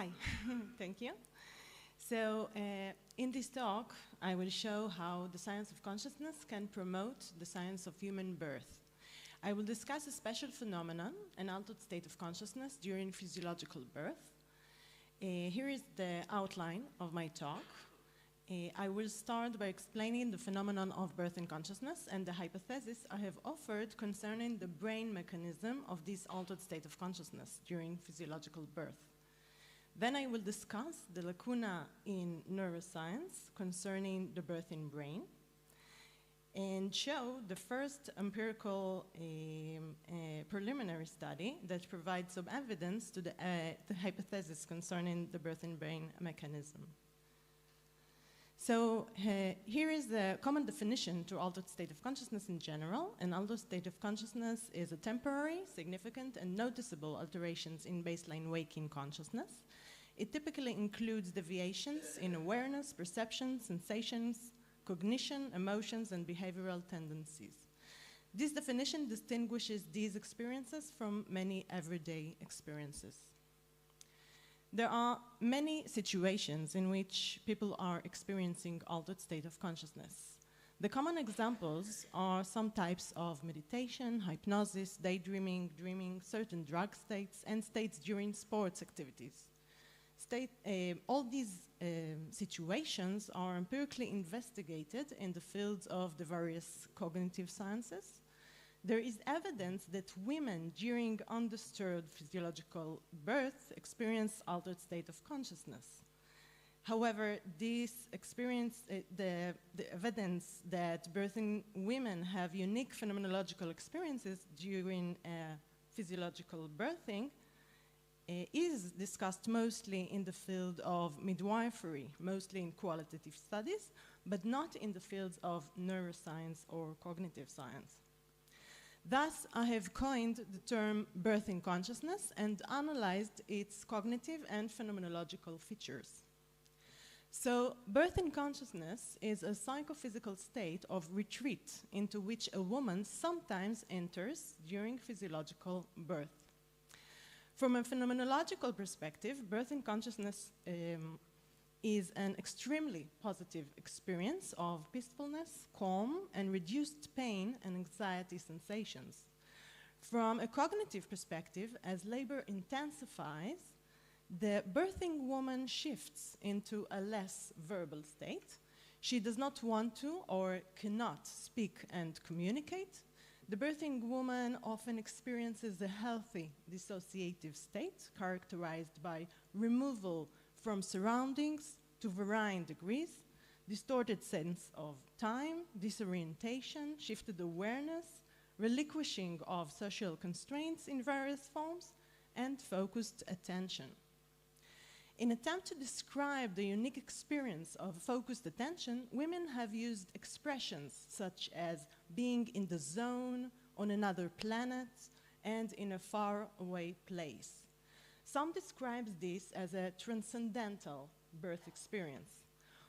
Hi, thank you. So in this talk, I will show how the science of consciousness can promote the science of human birth. I will discuss a special phenomenon, an altered state of consciousness during physiological birth. Here is the outline of my talk. I will start by explaining the phenomenon of birth in consciousness and the hypothesis I have offered concerning the brain mechanism of this altered state of consciousness during physiological birth. Then I will discuss the lacuna in neuroscience concerning the birthing brain and show the first empirical preliminary study that provides some evidence to the hypothesis concerning the birthing brain mechanism. So here is the common definition to altered state of consciousness in general. An altered state of consciousness is a temporary, significant, and noticeable alterations in baseline waking consciousness. It typically includes deviations in awareness, perception, sensations, cognition, emotions, and behavioral tendencies. This definition distinguishes these experiences from many everyday experiences. There are many situations in which people are experiencing altered state of consciousness. The common examples are some types of meditation, hypnosis, daydreaming, dreaming, certain drug states, and states during sports activities. All these situations are empirically investigated in the fields of the various cognitive sciences. There is evidence that women during undisturbed physiological birth experience altered state of consciousness. However, this experience, the evidence that birthing women have unique phenomenological experiences during physiological birthing is discussed mostly in the field of midwifery, mostly in qualitative studies, but not in the fields of neuroscience or cognitive science. Thus, I have coined the term birth in consciousness and analyzed its cognitive and phenomenological features. So, birth in consciousness is a psychophysical state of retreat into which a woman sometimes enters during physiological birth. From a phenomenological perspective, birth in consciousness is an extremely positive experience of peacefulness, calm, and reduced pain and anxiety sensations. From a cognitive perspective, as labor intensifies, the birthing woman shifts into a less verbal state. She does not want to or cannot speak and communicate. The birthing woman often experiences a healthy dissociative state characterized by removal from surroundings to varying degrees, distorted sense of time, disorientation, shifted awareness, relinquishing of social constraints in various forms, and focused attention. In attempt to describe the unique experience of focused attention, women have used expressions such as being in the zone, on another planet, and in a faraway place. Some describe this as a transcendental birth experience.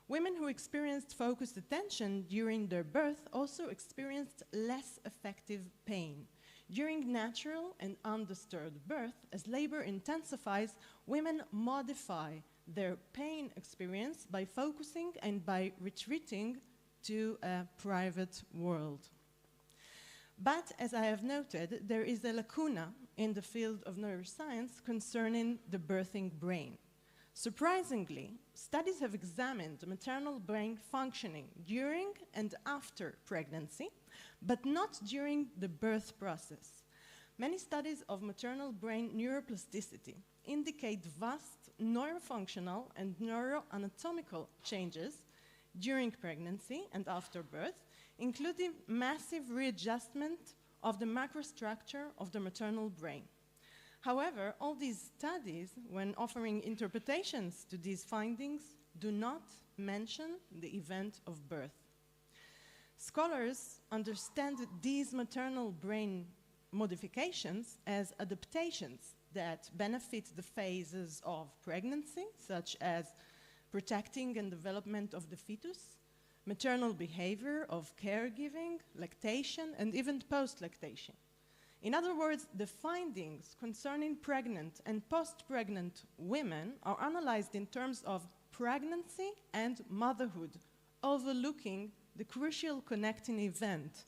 Women who experienced focused attention during their birth also experienced less effective pain. During natural and undisturbed birth, as labor intensifies, women modify their pain experience by focusing and by retreating to a private world. But, as I have noted, there is a lacuna in the field of neuroscience concerning the birthing brain. Surprisingly, studies have examined maternal brain functioning during and after pregnancy, but not during the birth process. Many studies of maternal brain neuroplasticity indicate vast neurofunctional and neuroanatomical changes during pregnancy and after birth, including massive readjustment of the macrostructure of the maternal brain. However, all these studies, when offering interpretations to these findings, do not mention the event of birth. Scholars understand these maternal brain modifications as adaptations that benefit the phases of pregnancy, such as protecting and development of the fetus, maternal behavior of caregiving, lactation, and even post-lactation. In other words, the findings concerning pregnant and post-pregnant women are analyzed in terms of pregnancy and motherhood, overlooking the crucial connecting event,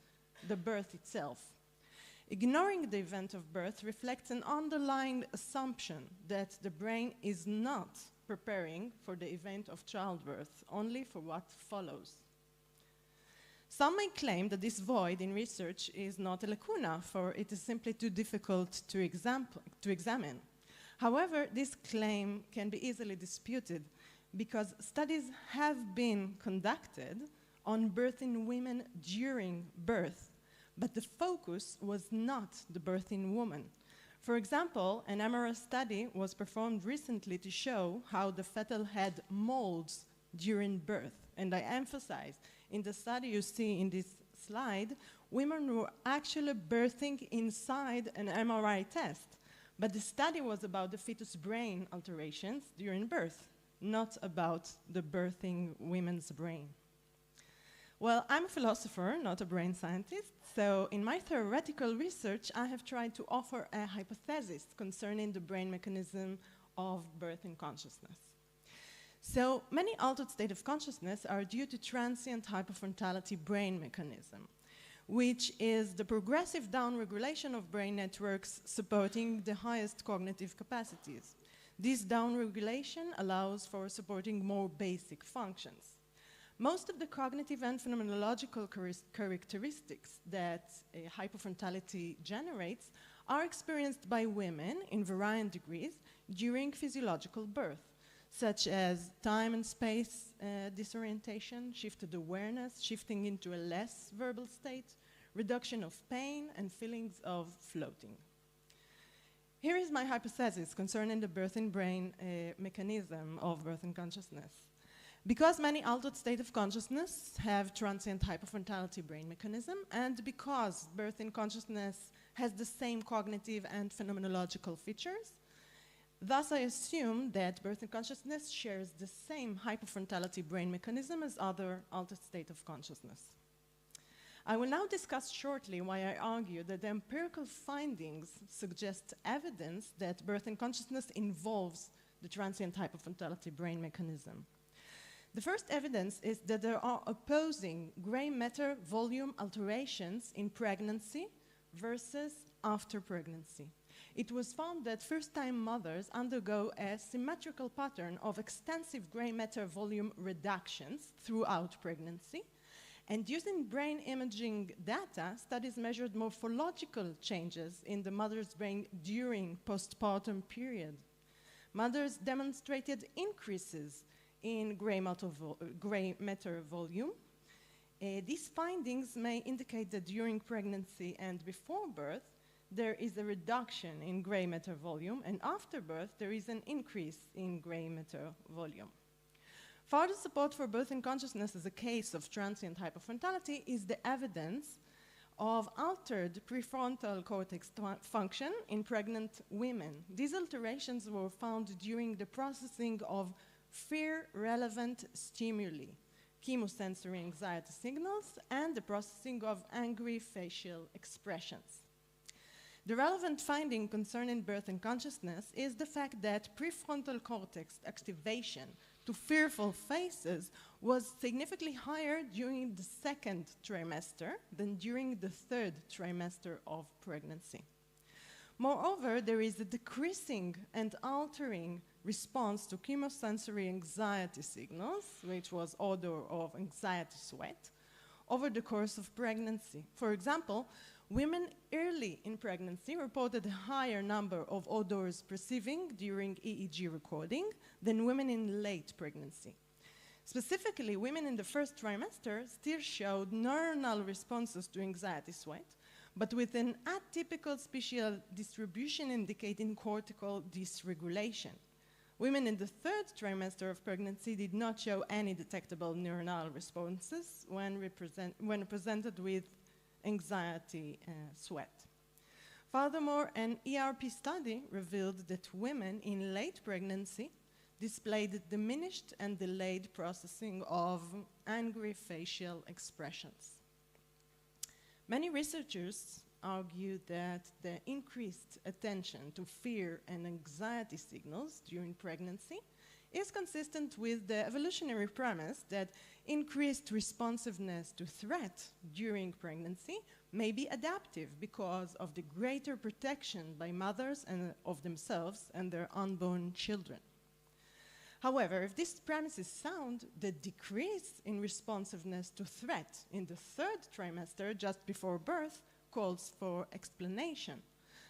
the birth itself. Ignoring the event of birth reflects an underlying assumption that the brain is not preparing for the event of childbirth, only for what follows. Some may claim that this void in research is not a lacuna, for it is simply too difficult to examine. However, this claim can be easily disputed because studies have been conducted on birthing women during birth, but the focus was not the birthing woman. For example, an MRI study was performed recently to show how the fetal head molds during birth. And I emphasize, in the study you see in this slide, women were actually birthing inside an MRI test. But the study was about the fetus brain alterations during birth, not about the birthing women's brain. Well, I'm a philosopher, not a brain scientist, so in my theoretical research, I have tried to offer a hypothesis concerning the brain mechanism of birthing consciousness. So many altered states of consciousness are due to transient hypofrontality brain mechanism, which is the progressive downregulation of brain networks supporting the highest cognitive capacities. This downregulation allows for supporting more basic functions. Most of the cognitive and phenomenological characteristics that hypofrontality generates are experienced by women in varying degrees during physiological birth, such as time and space disorientation, shifted awareness, shifting into a less verbal state, reduction of pain, and feelings of floating. Here is my hypothesis concerning the birthing brain mechanism of birthing consciousness. Because many altered states of consciousness have transient hypofrontality brain mechanism, and because birthing consciousness has the same cognitive and phenomenological features, thus I assume that birthing consciousness shares the same hypofrontality brain mechanism as other altered states of consciousness. I will now discuss shortly why I argue that the empirical findings suggest evidence that birthing consciousness involves the transient hypofrontality brain mechanism. The first evidence is that there are opposing gray matter volume alterations in pregnancy versus after pregnancy. It was found that first-time mothers undergo a symmetrical pattern of extensive gray matter volume reductions throughout pregnancy, and using brain imaging data, studies measured morphological changes in the mother's brain during postpartum period. Mothers demonstrated increases in gray matter volume. These findings may indicate that during pregnancy and before birth, there is a reduction in gray matter volume, and after birth, there is an increase in gray matter volume. Further support for birthing consciousness as a case of transient hypofrontality is the evidence of altered prefrontal cortex function in pregnant women. These alterations were found during the processing of fear-relevant stimuli, chemosensory anxiety signals, and the processing of angry facial expressions. The relevant finding concerning birthing consciousness is the fact that prefrontal cortex activation to fearful faces was significantly higher during the second trimester than during the third trimester of pregnancy. Moreover, there is a decreasing and altering response to chemosensory anxiety signals, which was odor of anxiety sweat, over the course of pregnancy. For example, women early in pregnancy reported a higher number of odors perceiving during EEG recording than women in late pregnancy. Specifically, women in the first trimester still showed neuronal responses to anxiety sweat, but with an atypical spatial distribution indicating cortical dysregulation. Women in the third trimester of pregnancy did not show any detectable neuronal responses when presented with anxiety sweat. Furthermore, an ERP study revealed that women in late pregnancy displayed diminished and delayed processing of angry facial expressions. Many researchers argue that the increased attention to fear and anxiety signals during pregnancy is consistent with the evolutionary premise that increased responsiveness to threat during pregnancy may be adaptive because of the greater protection by mothers and of themselves and their unborn children. However, if this premise is sound, the decrease in responsiveness to threat in the third trimester, just before birth, calls for explanation.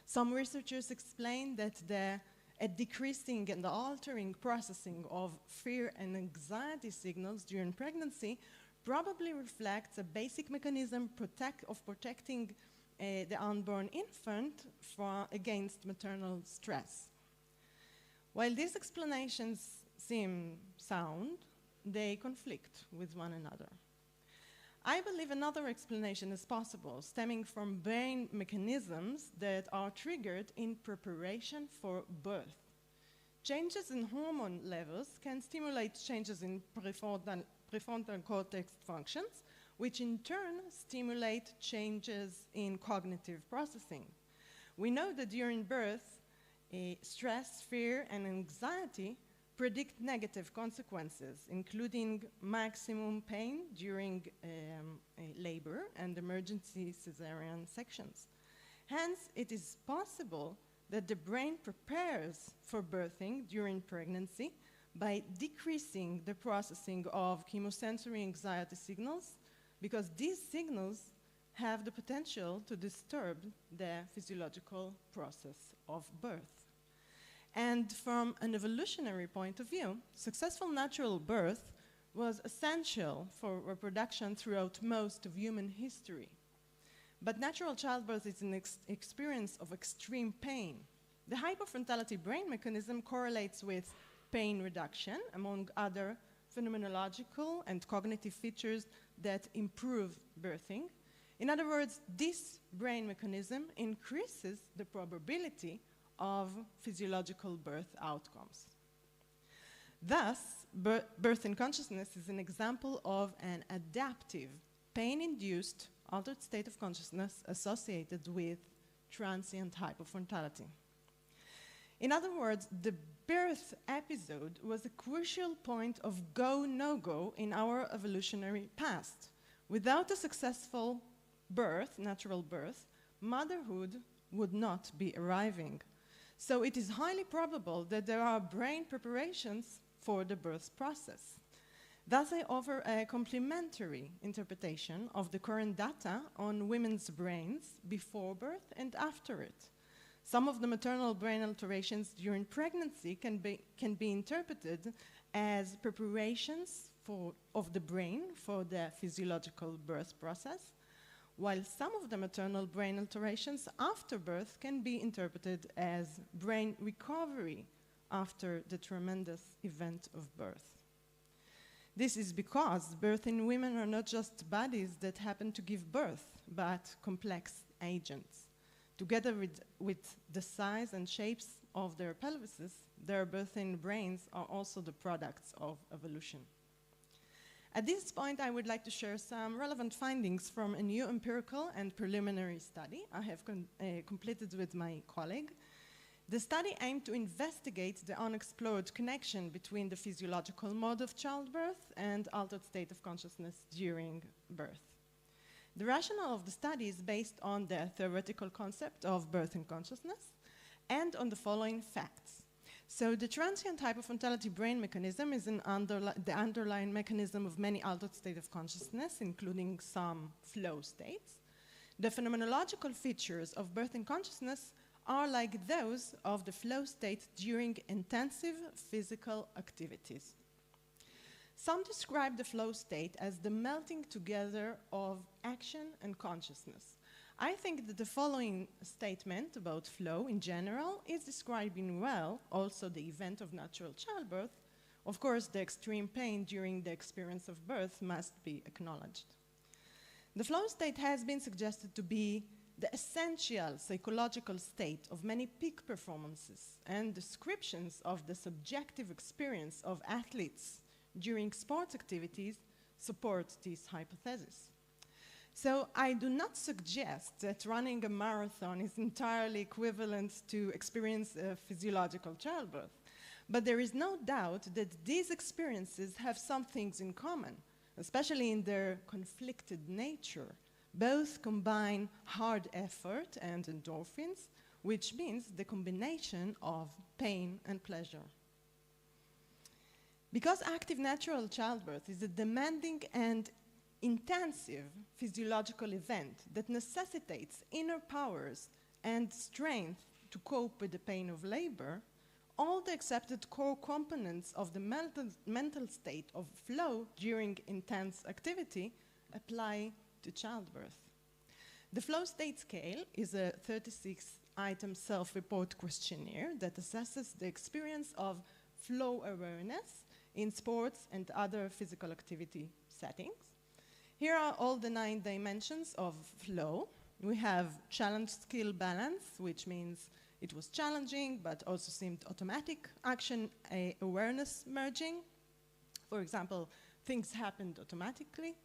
Some researchers explain that a decreasing and altering processing of fear and anxiety signals during pregnancy probably reflects a basic mechanism of protecting the unborn infant against maternal stress. While these explanations seem sound, they conflict with one another. I believe another explanation is possible, stemming from brain mechanisms that are triggered in preparation for birth. Changes in hormone levels can stimulate changes in prefrontal cortex functions, which in turn stimulate changes in cognitive processing. We know that during birth, stress, fear, and anxiety predict negative consequences, including maximum pain during labor and emergency cesarean sections. Hence, it is possible that the brain prepares for birthing during pregnancy by decreasing the processing of chemosensory anxiety signals, because these signals have the potential to disturb the physiological process of birth. And from an evolutionary point of view, successful natural birth was essential for reproduction throughout most of human history. But natural childbirth is an experience of extreme pain. The hypofrontality brain mechanism correlates with pain reduction, among other phenomenological and cognitive features that improve birthing. In other words, this brain mechanism increases the probability of physiological birth outcomes. Thus, birth in consciousness is an example of an adaptive, pain-induced, altered state of consciousness associated with transient hypofrontality. In other words, the birth episode was a crucial point of go, no-go in our evolutionary past. Without a successful birth, natural birth, motherhood would not be arriving. So it is highly probable that there are brain preparations for the birth process. Thus, I offer a complementary interpretation of the current data on women's brains before birth and after it. Some of the maternal brain alterations during pregnancy can be interpreted as preparations of the brain for the physiological birth process, while some of the maternal brain alterations after birth can be interpreted as brain recovery after the tremendous event of birth. This is because birth in women are not just bodies that happen to give birth, but complex agents. Together with the size and shapes of their pelvises, their birthing brains are also the products of evolution. At this point, I would like to share some relevant findings from a new empirical and preliminary study I have completed with my colleague. The study aimed to investigate the unexplored connection between the physiological mode of childbirth and altered state of consciousness during birth. The rationale of the study is based on the theoretical concept of birth in consciousness and on the following facts. So the transient hypofrontality brain mechanism is the underlying mechanism of many altered states of consciousness, including some flow states. The phenomenological features of birth in consciousness are like those of the flow state during intensive physical activities. Some describe the flow state as the melting together of action and consciousness. I think that the following statement about flow in general is describing well also the event of natural childbirth. Of course, the extreme pain during the experience of birth must be acknowledged. The flow state has been suggested to be the essential psychological state of many peak performances, and descriptions of the subjective experience of athletes during sports activities support this hypothesis. So I do not suggest that running a marathon is entirely equivalent to experience a physiological childbirth. But there is no doubt that these experiences have some things in common, especially in their conflicted nature. Both combine hard effort and endorphins, which means the combination of pain and pleasure. Because active natural childbirth is a demanding and intensive physiological event that necessitates inner powers and strength to cope with the pain of labor, all the accepted core components of the mental state of flow during intense activity apply to childbirth. The flow state scale is a 36-item self-report questionnaire that assesses the experience of flow awareness in sports and other physical activity settings. Here are all the 9 dimensions of flow. We have challenge skill balance, which means it was challenging but also seemed automatic. Action awareness merging. For example, things happened automatically.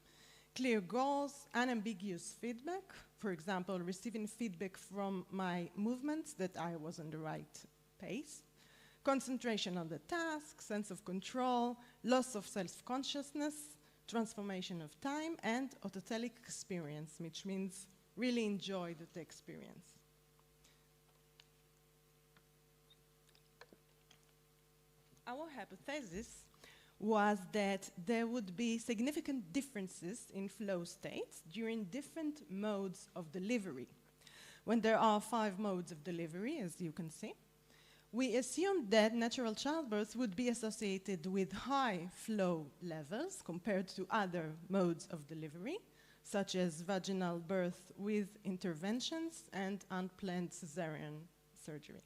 Clear goals, unambiguous feedback. For example, receiving feedback from my movements that I was on the right pace. Concentration on the task, sense of control, loss of self-consciousness, transformation of time, and autotelic experience, which means really enjoyed the experience. Our hypothesis was that there would be significant differences in flow states during different modes of delivery. When there are 5 modes of delivery, as you can see, we assumed that natural childbirth would be associated with high flow levels compared to other modes of delivery, such as vaginal birth with interventions and unplanned cesarean surgery.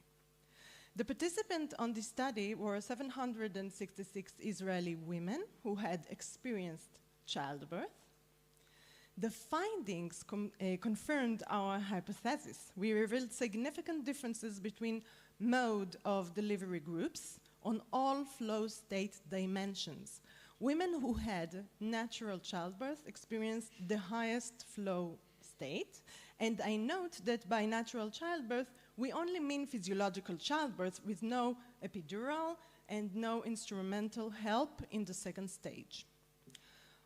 The participants on this study were 766 Israeli women who had experienced childbirth. The findings confirmed our hypothesis. We revealed significant differences between mode of delivery groups on all flow state dimensions. Women who had natural childbirth experienced the highest flow state, and I note that by natural childbirth, we only mean physiological childbirth with no epidural and no instrumental help in the second stage.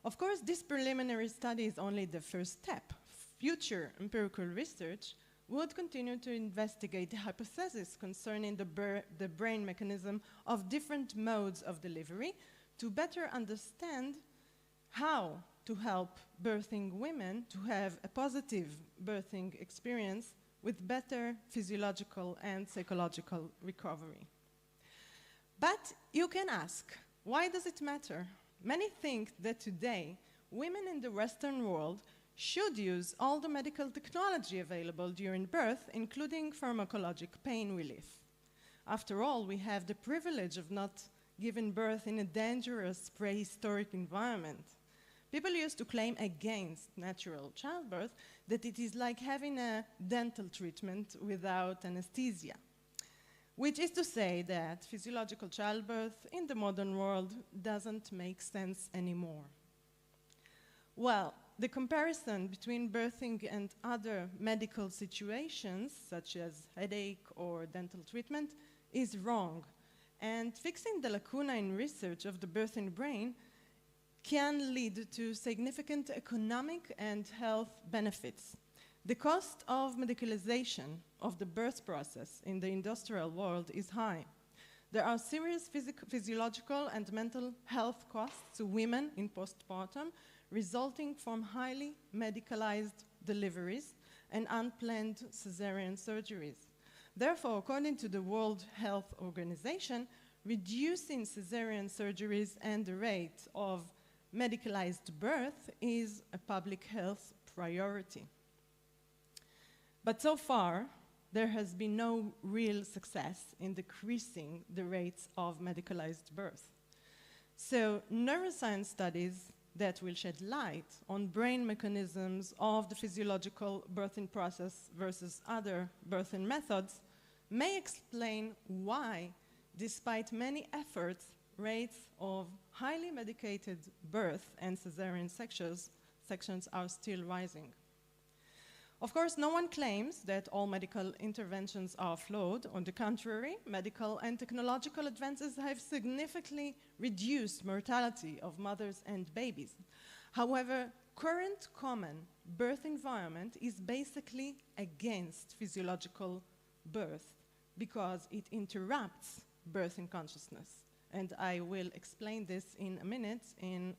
Of course, this preliminary study is only the first step. Future empirical research would continue to investigate the hypothesis concerning the brain mechanism of different modes of delivery to better understand how to help birthing women to have a positive birthing experience with better physiological and psychological recovery. But you can ask, why does it matter? Many think that today, women in the Western world should use all the medical technology available during birth, including pharmacologic pain relief. After all, we have the privilege of not giving birth in a dangerous prehistoric environment. People used to claim against natural childbirth that it is like having a dental treatment without anesthesia, which is to say that physiological childbirth in the modern world doesn't make sense anymore. Well, the comparison between birthing and other medical situations, such as headache or dental treatment, is wrong. And fixing the lacuna in research of the birthing brain can lead to significant economic and health benefits. The cost of medicalization of the birth process in the industrial world is high. There are serious physiological and mental health costs to women in postpartum resulting from highly medicalized deliveries and unplanned cesarean surgeries. Therefore, according to the World Health Organization, reducing cesarean surgeries and the rate of medicalized birth is a public health priority. But so far, there has been no real success in decreasing the rates of medicalized birth. So neuroscience studies that will shed light on brain mechanisms of the physiological birthing process versus other birthing methods may explain why, despite many efforts, rates of highly medicated birth and cesarean sections sections are still rising. Of course, no one claims that all medical interventions are flawed. On the contrary, medical and technological advances have significantly reduced mortality of mothers and babies. However, current common birth environment is basically against physiological birth because it interrupts birth in consciousness. And I will explain this in a minute in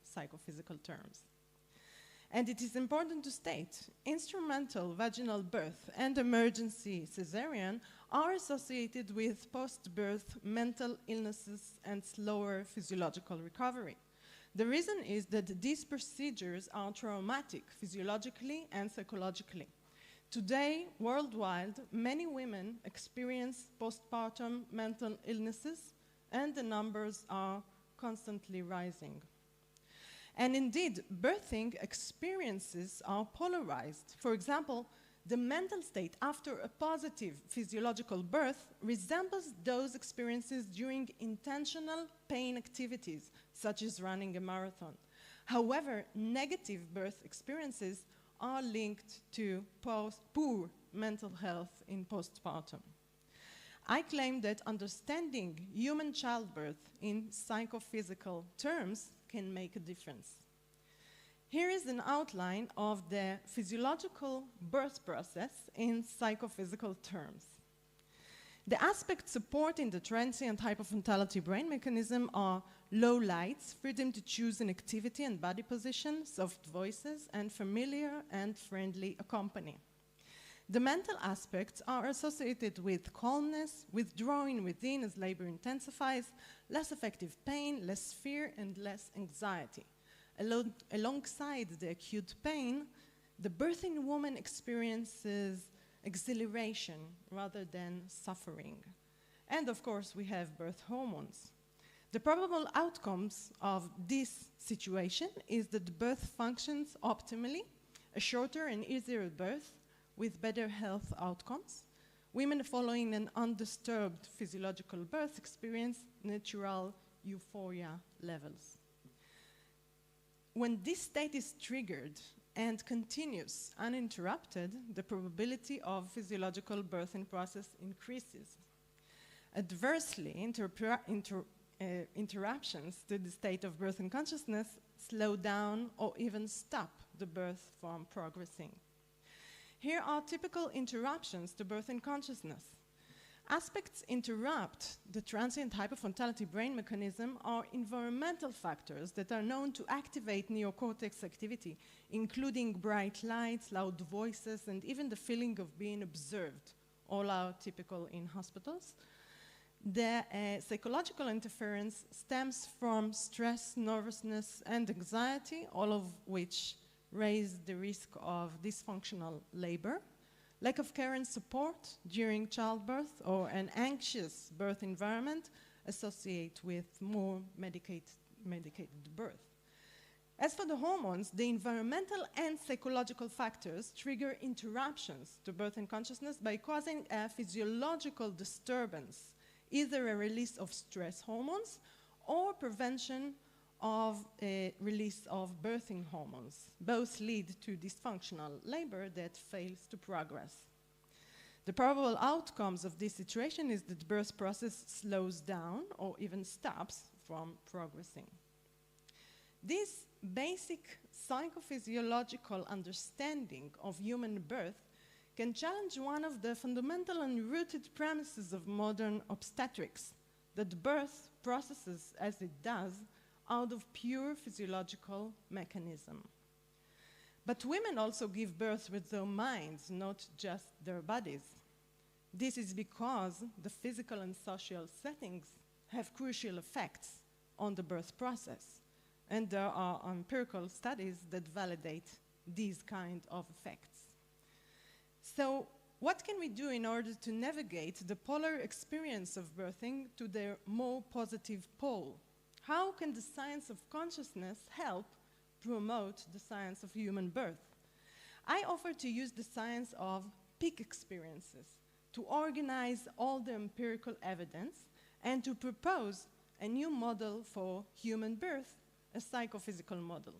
psychophysical terms. And it is important to state, instrumental vaginal birth and emergency cesarean are associated with post-birth mental illnesses and slower physiological recovery. The reason is that these procedures are traumatic physiologically and psychologically. Today, worldwide, many women experience postpartum mental illnesses, and the numbers are constantly rising. And indeed, birthing experiences are polarized. For example, the mental state after a positive physiological birth resembles those experiences during intentional pain activities, such as running a marathon. However, negative birth experiences are linked to poor mental health in postpartum. I claim that understanding human childbirth in psychophysical terms can make a difference. Here is an outline of the physiological birth process in psychophysical terms. The aspects supporting the transient hypofrontality brain mechanism are low lights, freedom to choose an activity and body position, soft voices, and familiar and friendly accompany. The mental aspects are associated with calmness, withdrawing within as labor intensifies, less effective pain, less fear, and less anxiety. Alongside the acute pain, the birthing woman experiences exhilaration rather than suffering. And of course, we have birth hormones. The probable outcomes of this situation is that the birth functions optimally, a shorter and easier birth with better health outcomes. Women following an undisturbed physiological birth experience natural euphoria levels. When this state is triggered and continues uninterrupted, the probability of physiological birthing process increases. Adversely, interruptions to the state of birth and consciousness slow down or even stop the birth from progressing. Here are typical interruptions to birth and consciousness. Aspects interrupt the transient hypofrontality brain mechanism are environmental factors that are known to activate neocortex activity, including bright lights, loud voices, and even the feeling of being observed. All are typical in hospitals. The psychological interference stems from stress, nervousness, and anxiety, all of which raise the risk of dysfunctional labor. Lack of care and support during childbirth or an anxious birth environment associate with more medicated birth. As for the hormones, the environmental and psychological factors trigger interruptions to birth and consciousness by causing a physiological disturbance, either a release of stress hormones or prevention of a release of birthing hormones. Both lead to dysfunctional labor that fails to progress. The probable outcomes of this situation is that the birth process slows down or even stops from progressing. This basic psychophysiological understanding of human birth can challenge one of the fundamental and rooted premises of modern obstetrics, that birth processes as it does out of pure physiological mechanism. But women also give birth with their minds, not just their bodies. This is because the physical and social settings have crucial effects on the birth process, and there are empirical studies that validate these kind of effects. So, what can we do in order to navigate the polar experience of birthing to their more positive pole? How can the science of consciousness help promote the science of human birth? I offer to use the science of peak experiences to organize all the empirical evidence and to propose a new model for human birth, a psychophysical model.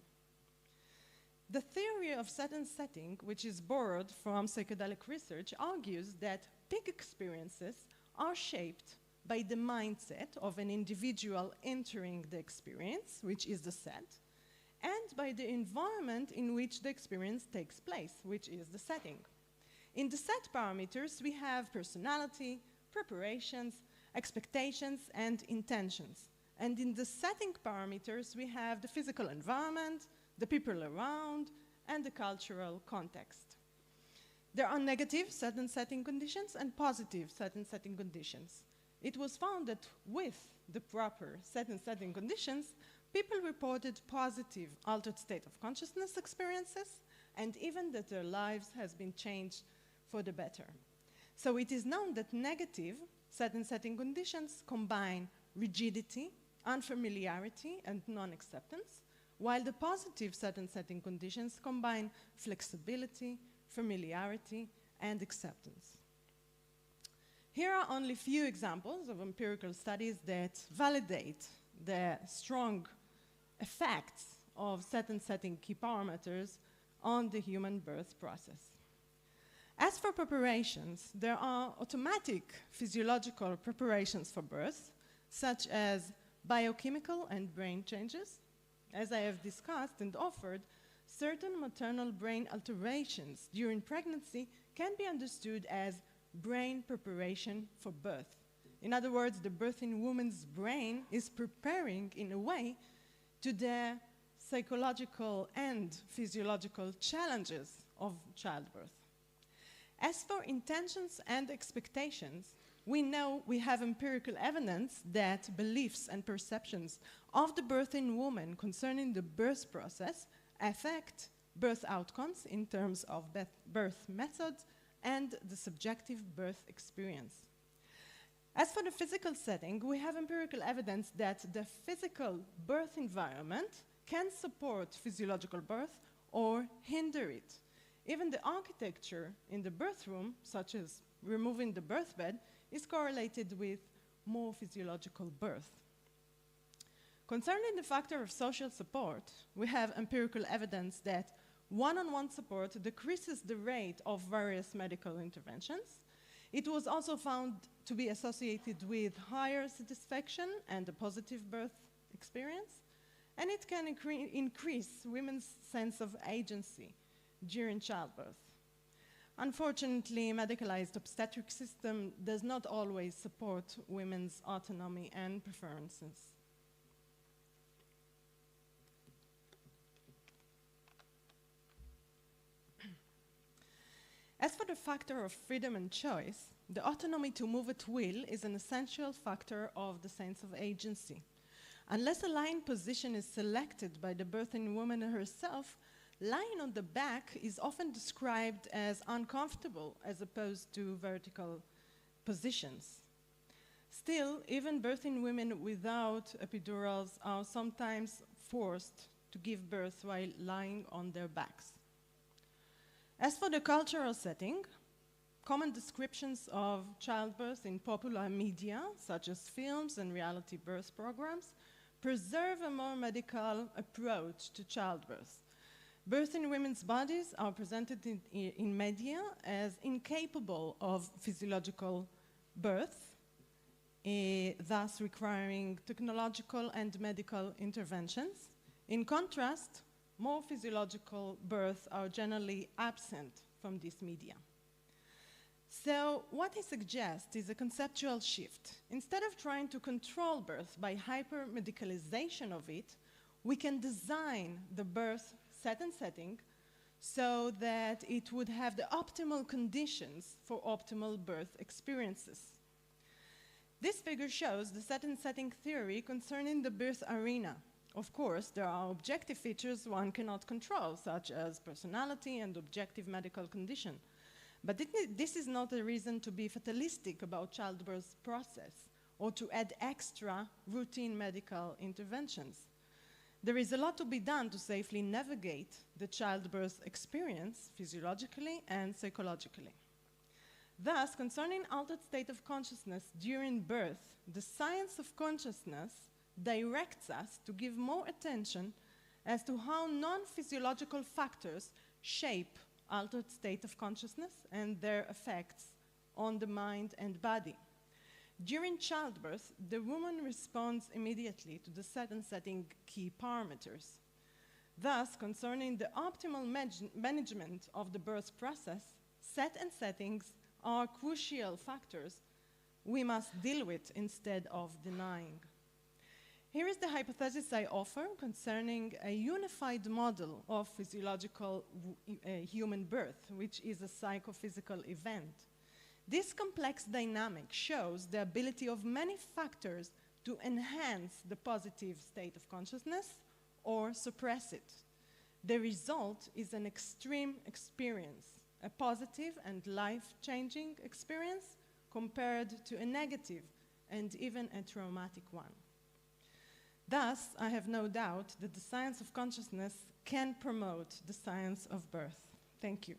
The theory of set and setting, which is borrowed from psychedelic research, argues that peak experiences are shaped by the mindset of an individual entering the experience, which is the set, and by the environment in which the experience takes place, which is the setting. In the set parameters, we have personality, preparations, expectations, and intentions. And in the setting parameters, we have the physical environment, the people around, and the cultural context. There are negative set and setting conditions and positive set and setting conditions. It was found that with the proper set and setting conditions, people reported positive altered state of consciousness experiences, and even that their lives has been changed for the better. So it is known that negative set and setting conditions combine rigidity, unfamiliarity, and non-acceptance, while the positive set and setting conditions combine flexibility, familiarity, and acceptance. Here are only few examples of empirical studies that validate the strong effects of set and setting key parameters on the human birth process. As for preparations, there are automatic physiological preparations for birth, such as biochemical and brain changes. As I have discussed and offered, certain maternal brain alterations during pregnancy can be understood as brain preparation for birth. In other words, the birthing woman's brain is preparing in a way to the psychological and physiological challenges of childbirth. As for intentions and expectations, we know we have empirical evidence that beliefs and perceptions of the birthing woman concerning the birth process affect birth outcomes in terms of birth methods and the subjective birth experience. As for the physical setting, we have empirical evidence that the physical birth environment can support physiological birth or hinder it. Even the architecture in the birth room, such as removing the birth bed, is correlated with more physiological birth. Concerning the factor of social support, we have empirical evidence that one-on-one support decreases the rate of various medical interventions. It was also found to be associated with higher satisfaction and a positive birth experience, and it can increase women's sense of agency during childbirth. Unfortunately, medicalized obstetric system does not always support women's autonomy and preferences. As for the factor of freedom and choice, the autonomy to move at will is an essential factor of the sense of agency. Unless a lying position is selected by the birthing woman herself, lying on the back is often described as uncomfortable as opposed to vertical positions. Still, even birthing women without epidurals are sometimes forced to give birth while lying on their backs. As for the cultural setting, common descriptions of childbirth in popular media, such as films and reality birth programs, preserve a more medical approach to childbirth. Birthing women's bodies are presented in media as incapable of physiological birth, thus requiring technological and medical interventions. In contrast, more physiological births are generally absent from this media. So what I suggest is a conceptual shift. Instead of trying to control birth by hyper-medicalization of it, we can design the birth set and setting so that it would have the optimal conditions for optimal birth experiences. This figure shows the set and setting theory concerning the birth arena. Of course, there are objective features one cannot control, such as personality and objective medical condition. But this is not a reason to be fatalistic about childbirth process or to add extra routine medical interventions. There is a lot to be done to safely navigate the childbirth experience physiologically and psychologically. Thus, concerning altered state of consciousness during birth, the science of consciousness directs us to give more attention as to how non-physiological factors shape altered state of consciousness and their effects on the mind and body. During childbirth, the woman responds immediately to the set and setting key parameters. Thus, concerning the optimal management of the birth process, set and settings are crucial factors we must deal with instead of denying. Here is the hypothesis I offer concerning a unified model of physiological human birth, which is a psychophysical event. This complex dynamic shows the ability of many factors to enhance the positive state of consciousness or suppress it. The result is an extreme experience, a positive and life-changing experience compared to a negative and even a traumatic one. Thus, I have no doubt that the science of consciousness can promote the science of birth. Thank you.